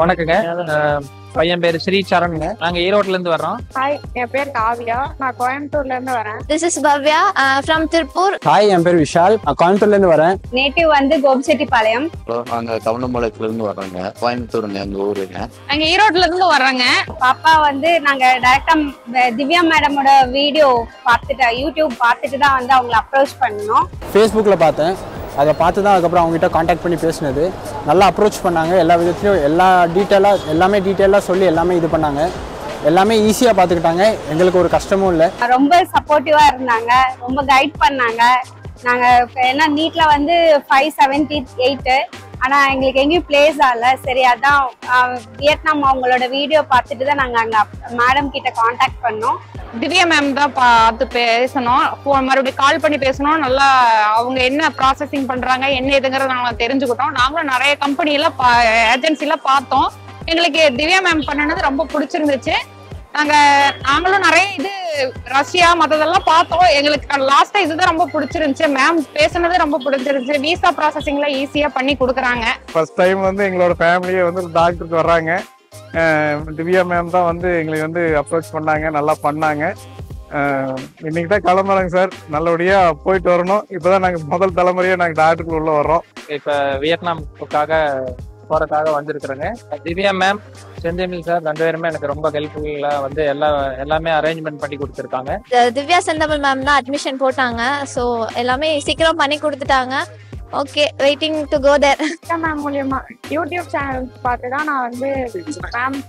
வணக்கங்க. பையன் பேரு ஸ்ரீ சரண்ங்க. நாங்க ஈரோட்ல இருந்து வர்றோம். ஹாய், என் பேர் காவியா. நான் கோயம்புத்தூர்ல இருந்து வரேன். This is Bhavya from Tirupur. Hi, என் பேர் விஷால். நான் கோயம்புத்தூர்ல இருந்து வரேன். நேட்டிவ் வந்து கோபிச்செட்டிப்பாளையம். நாங்க கவுண்டம்பாளையத்துல இருந்து வர்றோங்க. கோயம்புத்தூருங்க எங்க ஊருங்க. நாங்க ஈரோட்ல இருந்து வர்றோங்க. பாப்பா வந்து நாங்க டைரக்டா திவ்யா மேடமோட வீடியோ பார்த்துட்டு யூடியூப் பார்த்துட்டு தான் வந்து அவங்களை அப்ரோச் பண்ணோம். ஃபேஸ்புக்கில் பார்த்தேன். அதை பார்த்து தான் அதுக்கப்புறம் அவங்ககிட்ட காண்டாக்ட் பண்ணி பேசினது. நல்லா அப்ரோச் பண்ணாங்க. எல்லா விதத்துலையும் எல்லாமே டீட்டெயிலாக சொல்லி எல்லாமே இது பண்ணாங்க. எல்லாமே ஈஸியாக பார்த்துக்கிட்டாங்க. எங்களுக்கு ஒரு கஷ்டமும் இல்லை. ரொம்ப சப்போர்ட்டிவா இருந்தாங்க, ரொம்ப கைட் பண்ணாங்க. நாங்க ஏன்னா நீட்ல வந்து 578, ஆனா எங்களுக்கு எங்கேயும் பிளேஸ் ஆகல. சரி, அதான் வியட்நாம் அவங்களோட வீடியோ பார்த்துட்டு தான் நாங்க அங்க மேடம் கிட்ட காண்டாக்ட் பண்ணோம். திவ்யா மேம் தான் பார்த்து பேசணும், மறுபடியும் கால் பண்ணி பேசணும். நல்லா அவங்க என்ன ப்ராசஸிங் பண்றாங்க, என்ன இதுங்கிறத நாங்கள் தெரிஞ்சுக்கிட்டோம். நாங்களும் நிறைய கம்பெனில ஏஜென்சில பார்த்தோம். எங்களுக்கு திவ்யா மேம் பண்ணது ரொம்ப பிடிச்சிருந்துச்சு. நாங்களும் நிறைய இது ரஷ்யா மற்றதெல்லாம் பார்த்தோம். எங்களுக்கு லாஸ்டா இதுதான் ரொம்ப பிடிச்சிருந்துச்சு. மேம் பேசுனது ரொம்ப பிடிச்சிருந்துச்சு. விசா ப்ராசஸிங்ல ஈஸியா பண்ணி கொடுக்குறாங்க. ஃபர்ஸ்ட் டைம் வந்து எங்களோட ஃபேமிலியே வந்து டாக்டருக்கு வர்றாங்க. திவ்யா மேம் தான் வந்து எங்களுக்கு வந்து அப்ரோச் பண்ணாங்க, நல்லா பண்ணாங்க. இன்னைக்கு தான் கிளம்புறாங்க சார். நல்லபடியா போயிட்டு வரணும். இப்பதான் நாங்க முதல் தலைமுறையா நாங்க டாக்டருக்கு உள்ள வர்றோம். இப்ப வியட்நாமுக்காக போறதுக்காக வந்திருக்கிறேங்க. திவ்யா மேம், செந்தில் சார் 2 பேருமே எனக்கு ரொம்ப ஹெல்ப்ஃபுல்லா வந்து எல்லாமே அரேஞ்ச்மெண்ட் பண்ணி கொடுத்துருக்காங்க. திவ்யா செந்தமிழ் மேம் தான் அட்மிஷன் போட்டாங்க. ஸோ எல்லாமே சீக்கிரம் பண்ணி கொடுத்துட்டாங்க. Okay, waiting to go there. Ma'am மூலியமா யூடியூப் சேனல் பார்த்து தான் நான் வந்து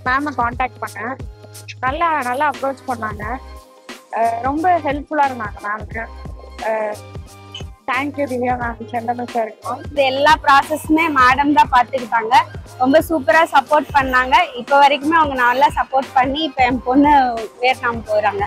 மேமை காண்டாக்ட் பண்ணேன். நல்லா அப்ரோச் பண்ணாங்க. ரொம்ப ஹெல்ப்ஃபுல்லா இருந்தாங்க மேம்க்கு. தேங்க்யூ திவ்யா மேம், செந்தமிழ் சார். இது எல்லா ப்ராசஸுமே மேடம் தான் பார்த்துக்கிட்டாங்க. ரொம்ப சூப்பரா சப்போர்ட் பண்ணாங்க. இப்போ வரைக்குமே அவங்க நல்லா சப்போர்ட் பண்ணி இப்போ என் பொண்ணு வியட்நாம் போறாங்க.